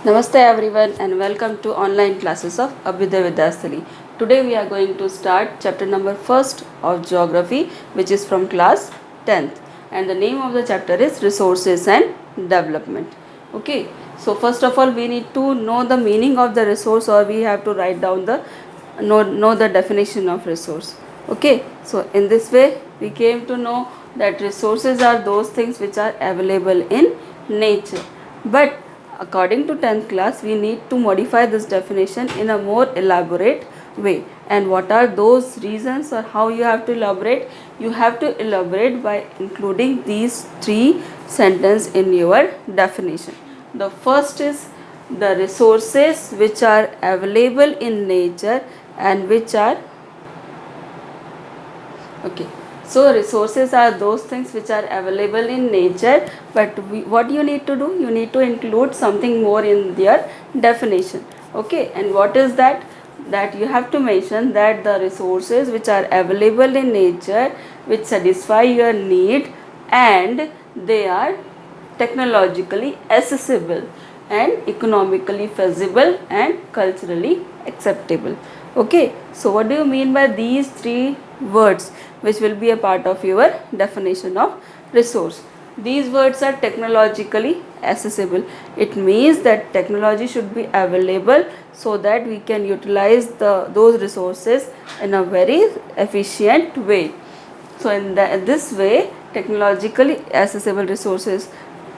Namaste everyone and welcome to online classes of Abhyuday Vidyasthali. Today we are going to start chapter number 1st of geography, which is from class 10th, and the name of the chapter is resources and development. Okay, so first of all we need to know the meaning of the resource, or we have to write down the know the definition of resource. Okay, so in this way we came to know that resources are those things which are available in nature, but according to 10th class we need to modify this definition in a more elaborate way. And what are those reasons, or how you have to elaborate? You have to elaborate by including these three sentences in your definition. The first is the resources which are available in nature and which are okay. So resources are those things which are available in nature, but what you need to do, you need to include something more in their definition. Okay, and what is that? That you have to mention that the resources which are available in nature which satisfy your need, and they are technologically accessible and economically feasible and culturally acceptable. Okay, so what do you mean by these three words which will be a part of your definition of resource? These words are technologically accessible. It means that technology should be available so that we can utilize those resources in a very efficient way. So in this way, technologically accessible resources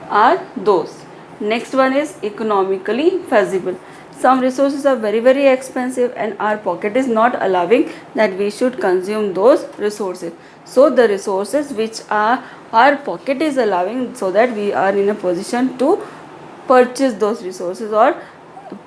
are those. Next one is economically feasible. Some resources are very expensive and our pocket is not allowing that we should consume those resources. So the resources which our pocket is allowing, so that we are in a position to purchase those resources or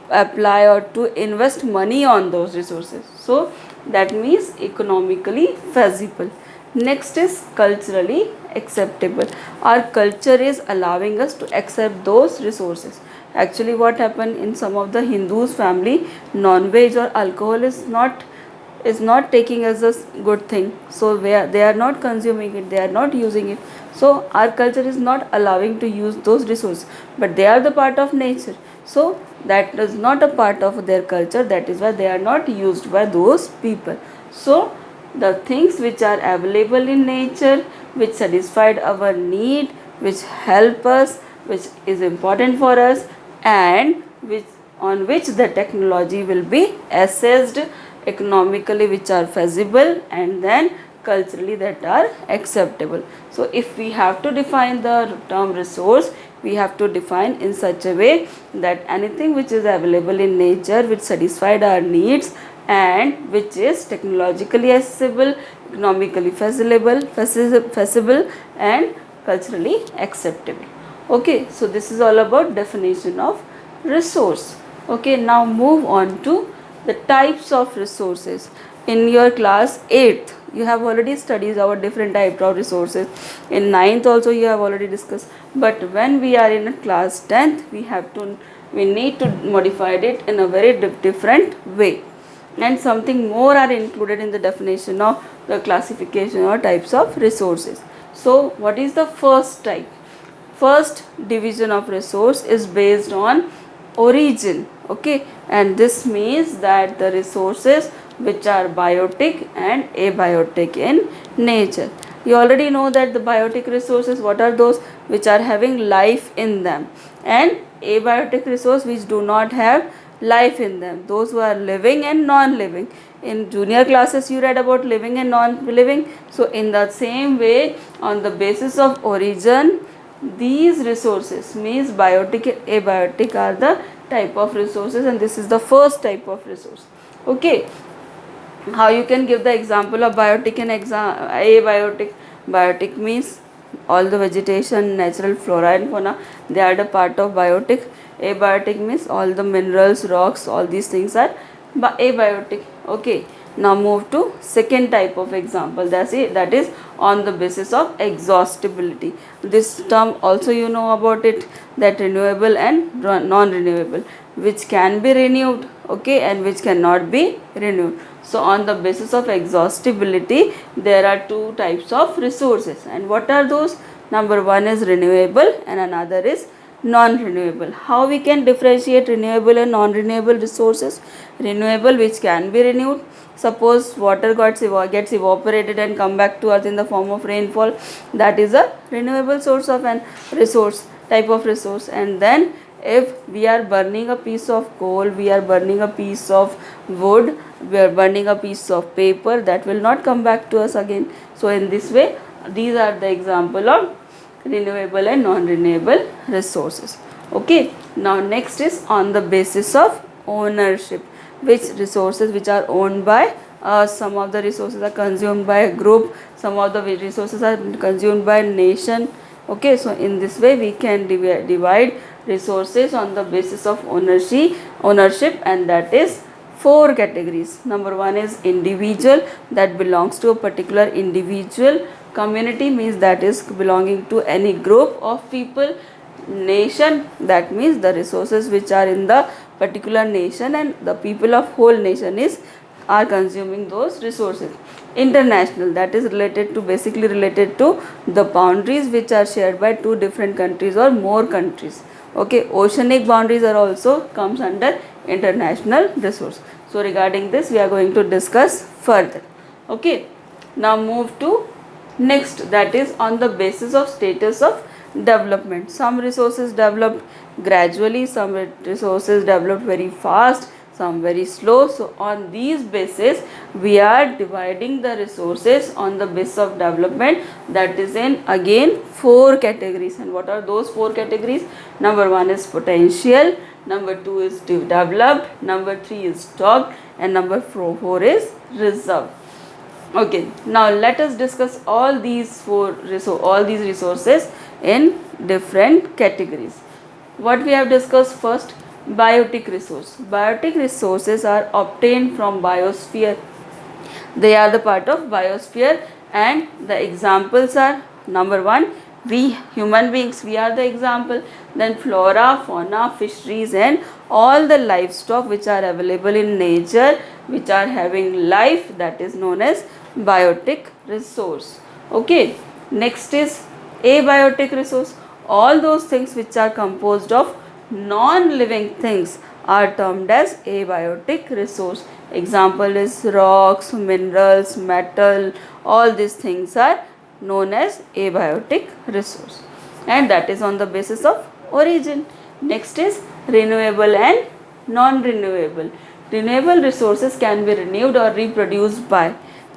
apply or to invest money on those resources. So that means economically feasible. Next is culturally acceptable. Our culture is allowing us to accept those resources. Actually what happened in some of the Hindus family, non-veg or alcohol is not taking as a good thing, so they are not consuming it, they are not using it. So our culture is not allowing to use those resources, but they are the part of nature, so that is not a part of their culture, that is why they are not used by those people. So the things which are available in nature, which satisfied our need, which help us, which is important for us, and which on which the technology will be assessed, economically which are feasible, and then culturally that are acceptable. So if we have to define the term resource, we have to define in such a way that anything which is available in nature which satisfied our needs and which is technologically accessible, economically feasible and culturally acceptable. Okay, so this is all about definition of resource. Okay, now move on to the types of resources. In your class 8th you have already studied our different types of resources. In 9th also you have already discussed, but when we are in class 10th we need to modify it in a very different way, and something more are included in the definition of the classification or types of resources. So what is the first type? First division of resource is based on origin. Okay, and this means that the resources which are biotic and abiotic in nature. You already know that the biotic resources, what are those? Which are having life in them, and abiotic resources which do not have life in them, those who are living and non-living. In junior classes you read about living and non-living. So in the same way, on the basis of origin, these resources means biotic and abiotic are the type of resources, and this is the first type of resource. Okay, how you can give the example of biotic and abiotic? Biotic means all the vegetation, natural flora and fauna, they are the part of biotic. Abiotic means all the minerals, rocks, all these things are abiotic. Okay, now move to second type of example, that is on the basis of exhaustibility. This term also you know about it, that renewable and non-renewable, which can be renewed, okay, and which cannot be renewed. So on the basis of exhaustibility there are two types of resources, and what are those? Number one is renewable and another is non-renewable. How we can differentiate renewable and non-renewable resources? Renewable, which can be renewed. Suppose water gets evaporated and come back to earth in the form of rainfall, that is a renewable source of an resource, type of resource. And then if we are burning a piece of coal, we are burning a piece of wood, we are burning a piece of paper, that will not come back to us again. So in this way, these are the example of renewable and non-renewable resources. Okay, now next is on the basis of ownership. Which resources which are owned by some of the resources are consumed by a group, some of the resources are consumed by a nation. Okay, so in this way we can divide resources on the basis of ownership, and that is 4 categories. Number 1 is individual, that belongs to a particular individual. Community means that is belonging to any group of people. Nation, that means the resources which are in the particular nation and the people of whole nation are consuming those resources. International, that is basically related to the boundaries which are shared by 2 different countries or more countries. Okay, oceanic boundaries are also comes under international resource. So regarding this we are going to discuss further. Okay, now move to next, that is on the basis of status of development. Some resources developed gradually, some resources developed very fast, some very slow. So on these basis we are dividing the resources on the basis of development, that is in again 4 categories. And what are those 4 categories? Number 1 is potential, number 2 is developed, number 3 is stocked, and number 4 is reserve. Okay, now let us discuss all these resources in different categories. What we have discussed first, biotic resource. Biotic resources are obtained from biosphere. They are the part of biosphere, and the examples are, number 1, we human beings, we are the example. Then flora, fauna, fisheries, and all the livestock which are available in nature, which are having life, that is known as biotic resource. Okay, next is abiotic resource. All those things which are composed of non-living things are termed as abiotic resource. Example is rocks, minerals, metal, all these things are known as abiotic resource, and that is on the basis of origin. Next is renewable and non-renewable. Renewable resources can be renewed or reproduced by.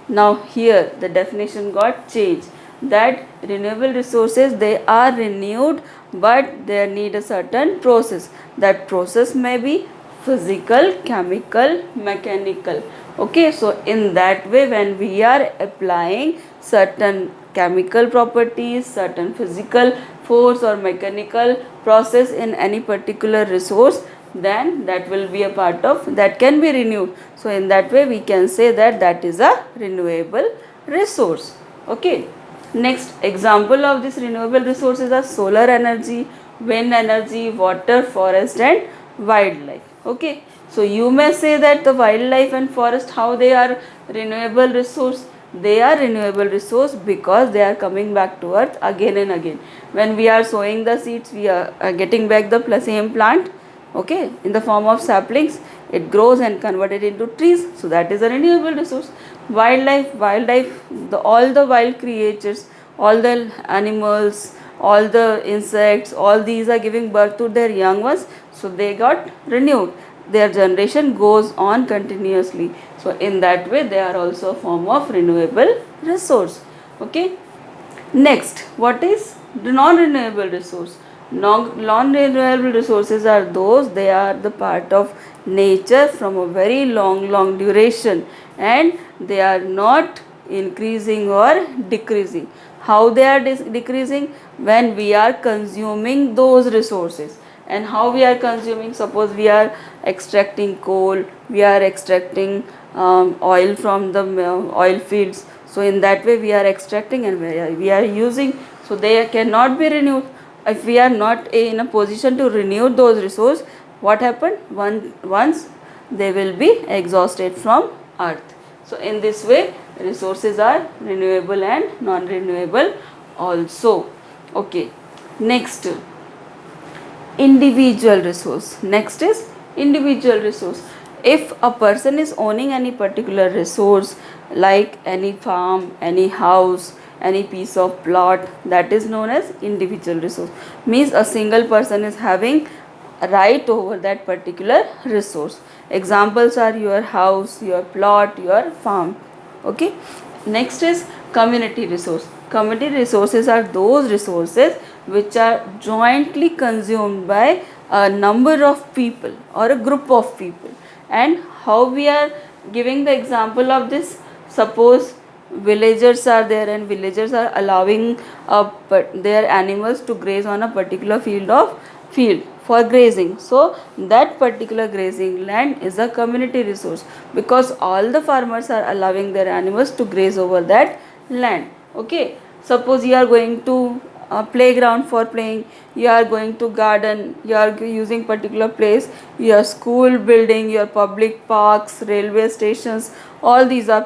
Now here the definition got changed, that renewable resources, they are renewed but they need a certain process. That process may be physical, chemical, mechanical. Okay, so in that way when we are applying certain chemical properties, certain physical force or mechanical process in any particular resource, then that will be a part of, that can be renewed. So in that way we can say that that is a renewable resource. Okay, next example of this renewable resources are solar energy, wind energy, water, forest, and wildlife. Okay, so you may say that the wildlife and forest, how they are renewable resource? They are renewable resource because they are coming back to earth again and again. When we are sowing the seeds, we are getting back the same plant, okay, in the form of saplings. It grows and converted into trees, so that is a renewable resource. Wildlife, all the wild creatures, all the animals, all the insects, all these are giving birth to their young ones, so they got renewed, their generation goes on continuously. So in that way they are also a form of renewable resource. Okay, next, what is the non-renewable resource? Non-renewable resources are those, they are the part of nature from a very long duration, and they are not increasing or decreasing. How they are decreasing? When we are consuming those resources. And how we are consuming? Suppose we are extracting coal, we are extracting oil from the oil fields. So in that way we are extracting and we are using, so they cannot be renewed. If we are not in a position to renew those resources, what happened? Once they will be exhausted from earth. So in this way resources are renewable and non-renewable also. Okay, next, individual resource. Next is individual resource. If a person is owning any particular resource like any farm, any house, any piece of plot, that is known as individual resource. Means a single person is having right over that particular resource. Examples are your house, your plot, your farm. Okay. Next is community resource. Community resources are those resources which are jointly consumed by a number of people or a group of people. And how we are giving the example of this? Suppose villagers are there and villagers are allowing their animals to graze on a particular field for grazing. So that particular grazing land is a community resource because all the farmers are allowing their animals to graze over that land. Okay, suppose you are going to a playground for playing, you are going to garden, you are using particular place, your school building, your public parks, railway stations, all these are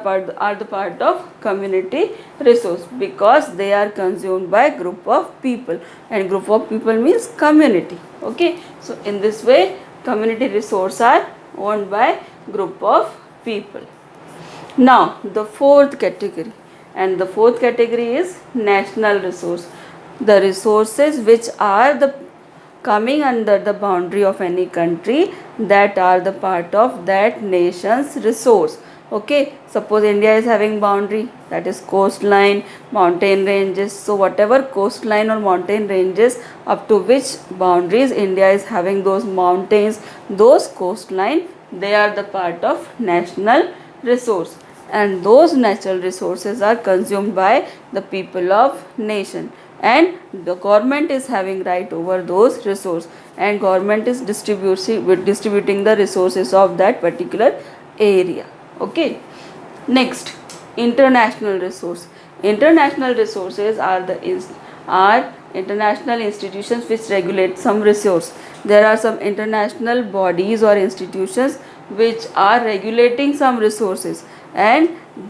the part of community resource because they are consumed by group of people, and group of people means community. Okay, so in this way community resource are owned by group of people. Now the fourth category, and the fourth category is national resource. The resources which are the coming under the boundary of any country, that are the part of that nation's resource. Okay, suppose India is having boundary, that is coastline, mountain ranges. So whatever coastline or mountain ranges up to which boundaries India is having, those mountains, those coastline, they are the part of national resource, and those natural resources are consumed by the people of nation, and the government is having right over those resources, and government is distributing the resources of that particular area. Okay, next, international resource. International resources are international institutions which regulate some resource. There are some international bodies or institutions which are regulating some resources, and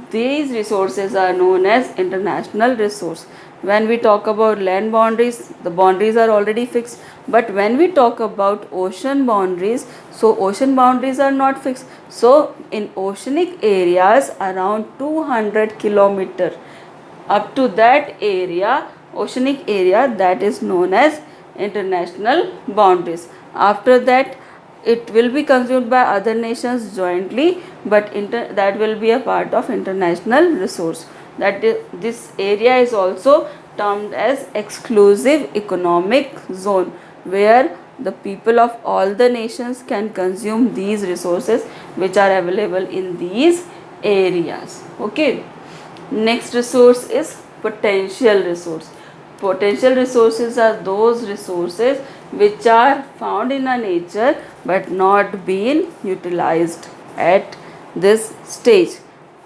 these resources are known as international resource. When we talk about land boundaries, the boundaries are already fixed, but when we talk about ocean boundaries, so ocean boundaries are not fixed. So in oceanic areas around 200 kilometer, up to that area, oceanic area, that is known as international boundaries. After that, it will be consumed by other nations jointly, but that will be a part of international resource. This area is also termed as exclusive economic zone, where the people of all the nations can consume these resources which are available in these areas. Okay, next resource is potential resource. Potential resources are those resources which are found in a nature but not being utilized at this stage.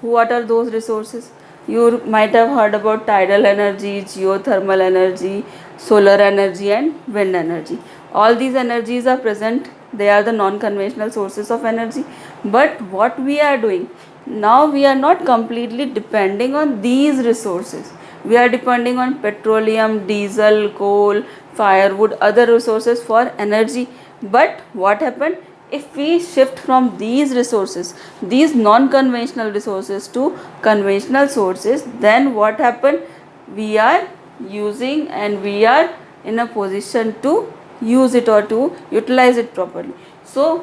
What are those resources? You might have heard about tidal energy, geothermal energy, solar energy and wind energy. All these energies are present. They are the non-conventional sources of energy. But what we are doing? Now we are not completely depending on these resources. We are depending on petroleum, diesel, coal, firewood, other resources for energy. But what happened? If we shift from these resources, these non-conventional resources to conventional sources, then what happened? We are using and we are in a position to use it or to utilize it properly. So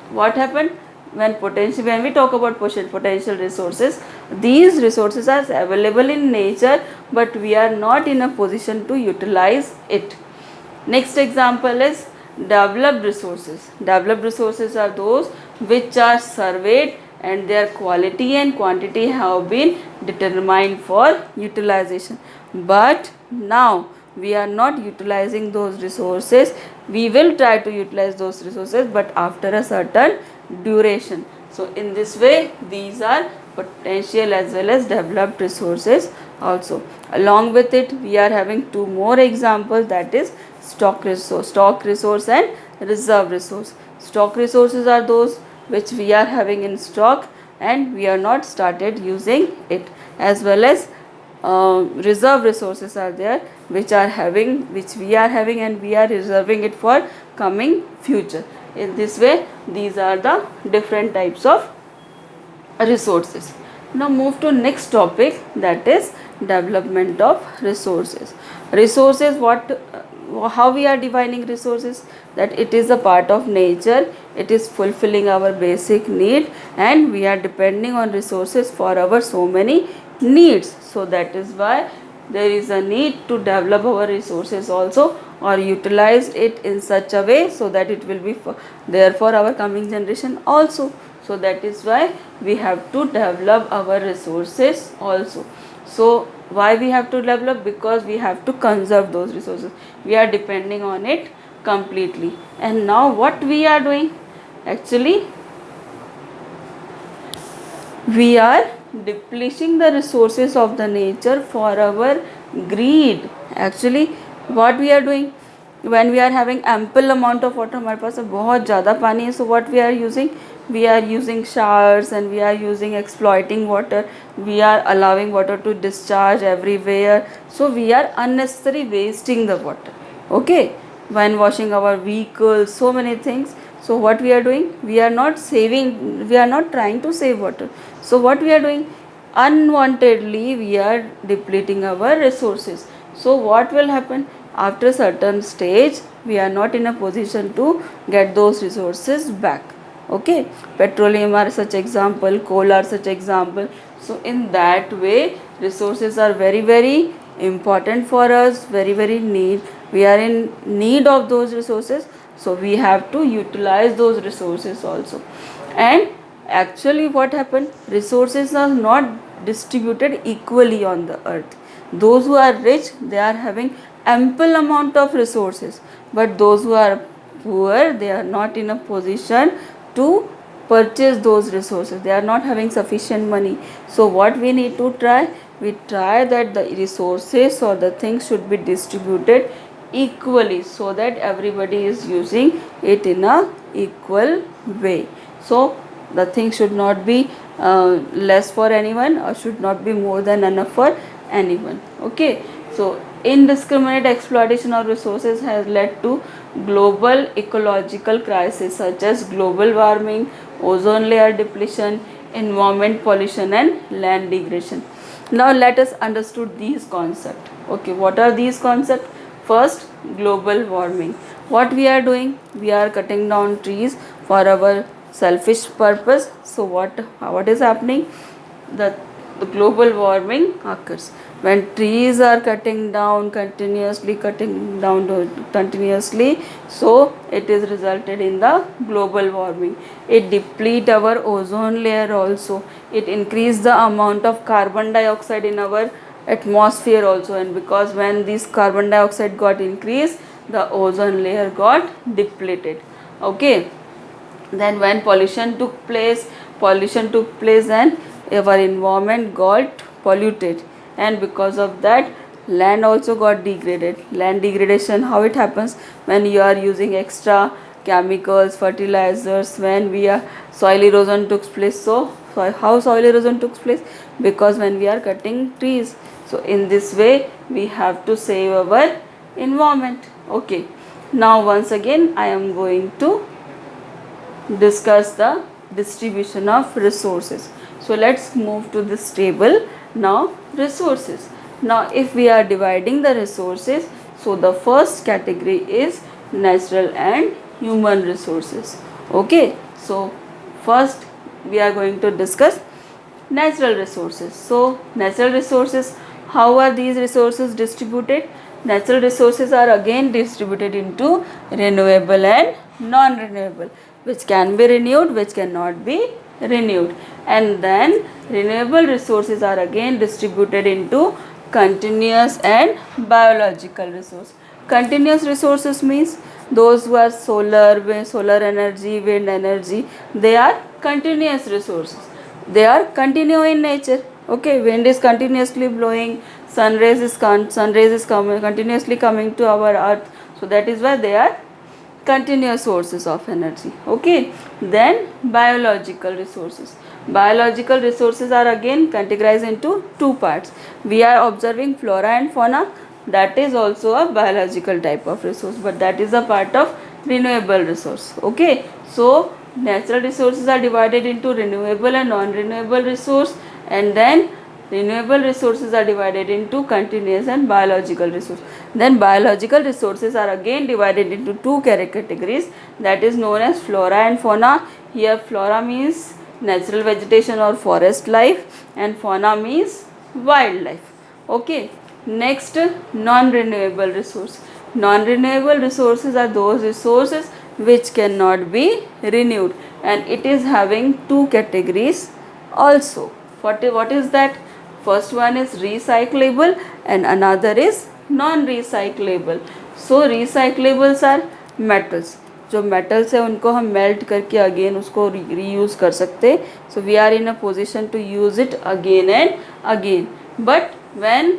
what happened? When we talk about potential resources, these resources are available in nature, but we are not in a position to utilize it. Next example is developed resources. Developed resources are those which are surveyed and their quality and quantity have been determined for utilization. But now we are not utilizing those resources. We will try to utilize those resources, but after a certain duration. So in this way, these are potential as well as developed resources also. Along with it, we are having two more examples, that is stock resource and reserve resource. Stock resources are those which we are having in stock and we are not started using it, as well as reserve resources are there, which we are having, and we are reserving it for coming future. In this way, these are the different types of resources. Now move to next topic, that is development of resources. Resources, how we are defining resources, that it is a part of nature, it is fulfilling our basic need, and we are depending on resources for our so many needs. So that is why there is a need to develop our resources also, or utilize it in such a way so that it will be there for our coming generation also. So that is why we have to develop our resources also. So why we have to develop? Because we have to conserve those resources, we are depending on it completely. And now what we are doing, actually we are depleting the resources of the nature for our greed. Actually what we are doing, when we are having ample amount of water, हमारे पास बहुत ज़्यादा पानी है, so what we are using, we are using showers, and we are using exploiting water, we are allowing water to discharge everywhere, so we are unnecessary wasting the water. Okay, when washing our vehicles, so many things. So what we are doing, we are not saving, we are not trying to save water. So what we are doing, unwantedly we are depleting our resources. So what will happen, after a certain stage we are not in a position to get those resources back. Okay, petroleum are such example, coal are such example. So in that way resources are very very important for us, very very need, we are in need of those resources, so we have to utilize those resources also. And actually what happened, resources are not distributed equally on the earth. Those who are rich, they are having ample amount of resources, but those who are poor, they are not in a position to purchase those resources, they are not having sufficient money. So what we need to try, we try that the resources or the things should be distributed equally, so that everybody is using it in a equal way. So the thing should not be less for anyone, or should not be more than enough for anyone. Okay, so indiscriminate exploitation of resources has led to global ecological crises such as global warming, ozone layer depletion, environment pollution, and land degradation. Now let us understood these concepts. Okay, what are these concepts? First, global warming. What we are doing, we are cutting down trees for our selfish purpose. So what is happening, the global warming occurs when trees are continuously, so it is resulted in the global warming. It deplete our ozone layer also, it increase the amount of carbon dioxide in our atmosphere also, and because when this carbon dioxide got increased, the ozone layer got depleted. Okay, then when pollution took place, and our environment got polluted, and because of that land also got degraded. Land degradation, how it happens, when you are using extra chemicals, fertilizers, when we are soil erosion took place. So how soil erosion took place, because when we are cutting trees. So in this way we have to save our environment. Okay, now once again I am going to discuss the distribution of resources. So let's move to this table. Now resources, now if we are dividing the resources, so the first category is natural and human resources. Okay, so first we are going to discuss natural resources. So natural resources, how are these resources distributed? Natural resources are again distributed into renewable and non-renewable, which can be renewed, which cannot be renewed. And then renewable resources are again distributed into continuous and biological resource. Continuous resources means those who are solar energy, wind energy, they are continuous resources, they are continue in nature. Okay, wind is continuously blowing, sun rays is continuously coming to our earth, so that is why they are continuous sources of energy. Okay, then biological resources. Biological resources are again categorized into two parts. We are observing flora and fauna, that is also a biological type of resource, but that is a part of renewable resource. Okay, so natural resources are divided into renewable and non-renewable resource, and then renewable resources are divided into continuous and biological resource. Then biological resources are again divided into two categories, that is known as flora and fauna. Here flora means natural vegetation or forest life, and fauna means wildlife. Okay, next, non-renewable resource. Non-renewable resources are those resources which cannot be renewed, and it is having two categories also. What is that? First one is recyclable and another is non-recyclable. So recyclables are metals. जो metals है उनको हम melt करके again उसको reuse कर सकते. So we are in a position to use it again and again. But when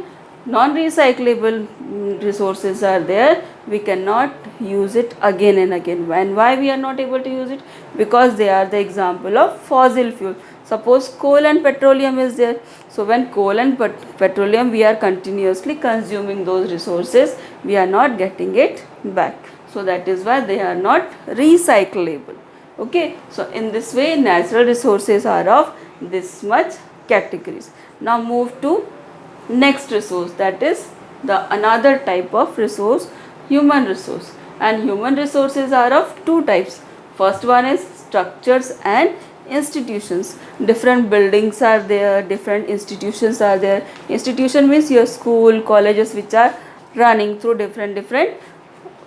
non-recyclable resources are there, we cannot use it again and again. And why we are not able to use it? Because they are the example of fossil fuel. Suppose coal and petroleum is there. So when coal and petroleum, we are continuously consuming those resources, we are not getting it back. So that is why they are not recyclable. Okay, so in this way natural resources are of this much categories. Now move to next resource, that is the another type of resource, human resource. And human resources are of two types. First one is structures and institutions. Different buildings are there, different institutions are there. Institution means your school, colleges which are running through different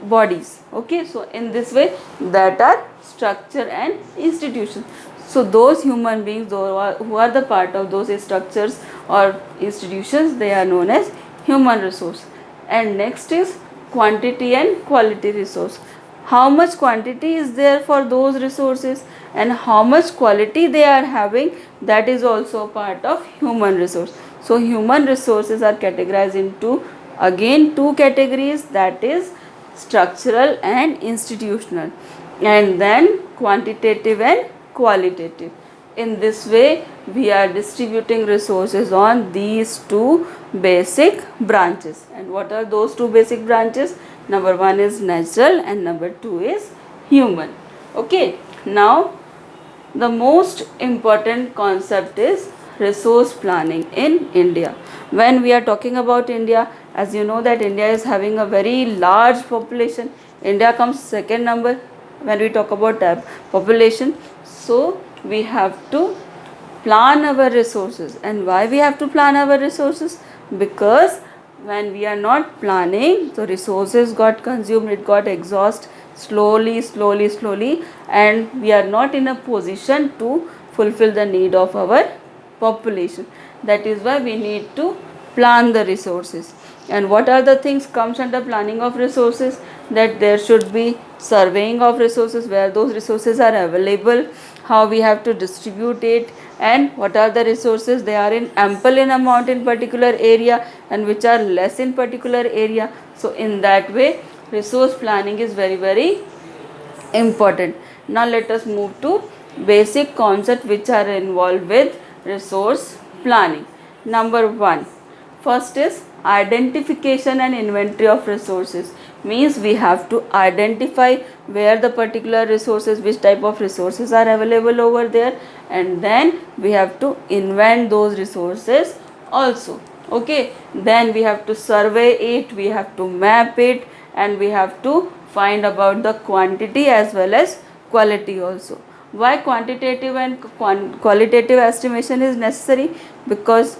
bodies. Okay, so in this way that are structure and institution. So those human beings who are the part of those structures or institutions, they are known as human resource. And next is quantity and quality resource. How much quantity is there for those resources and how much quality they are having, that is also part of human resource. So human resources are categorized into again two categories, that is structural and institutional, and then quantitative and qualitative. In this way we are distributing resources on these two basic branches. And what are those two basic branches? Number one is natural and number two is human. Okay, now the most important concept is resource planning in India. When we are talking about India, as you know that India is having a very large population. India comes second number when we talk about population. So we have to plan our resources. And why we have to plan our resources? Because when we are not planning, the resources got consumed, it got exhausted slowly, and we are not in a position to fulfill the need of our population. That is why we need to plan the resources. And what are the things comes under planning of resources? That there should be surveying of resources, where those resources are available, how we have to distribute it, and what are the resources they are in ample in amount in particular area and which are less in particular area. So in that way resource planning is very important. Now let us move to basic concepts which are involved with resource planning. Number one, first is identification and inventory of resources. Means we have to identify where the particular resources, which type of resources are available over there, and then we have to invent those resources also. Okay, then we have to survey it, we have to map it, and we have to find about the quantity as well as quality also. Why quantitative and qualitative estimation is necessary? Because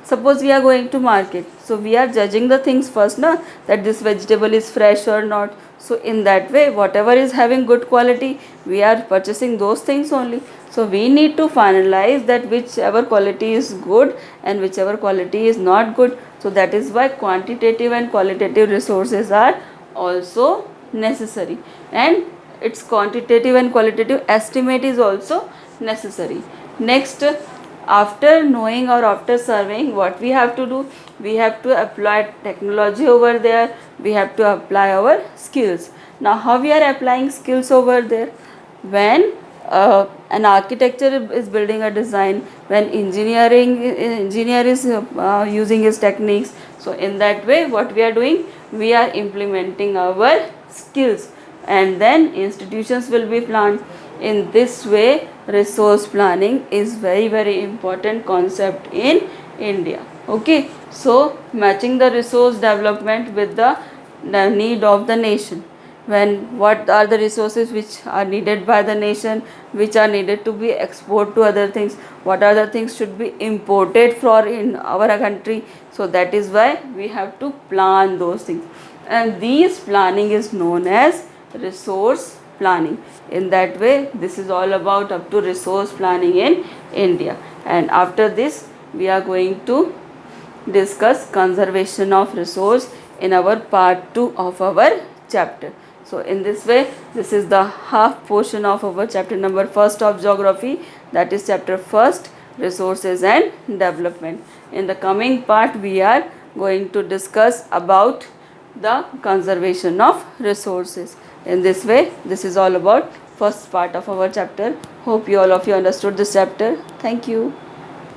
suppose we are going to market, so we are judging the things first, na, that this vegetable is fresh or not. So in that way whatever is having good quality, we are purchasing those things only. So we need to finalize that whichever quality is good and whichever quality is not good. So that is why quantitative and qualitative resources are also necessary, and its quantitative and qualitative estimate is also necessary. Next, after knowing or after surveying, what we have to do? We have to apply technology over there, we have to apply our skills. Now how we are applying skills over there? When an architecture is building a design, when engineer is using his techniques, so in that way what we are doing, we are implementing our skills, and then institutions will be planned. In this way, resource planning is very important concept in India. Okay, so matching the resource development with the need of the nation. When what are the resources which are needed by the nation, which are needed to be export to other things, what are the things should be imported for in our country. So that is why we have to plan those things, and these planning is known as resource planning. In that way, this is all about up to resource planning in India. And after this, we are going to discuss conservation of resource in our part 2 of our chapter. So in this way, this is the half portion of our chapter number 1st of geography, that is chapter 1st, resources and development. In the coming part, we are going to discuss about the conservation of resources. In this way, this is all about first part of our chapter. Hope you all of you understood this chapter. Thank you.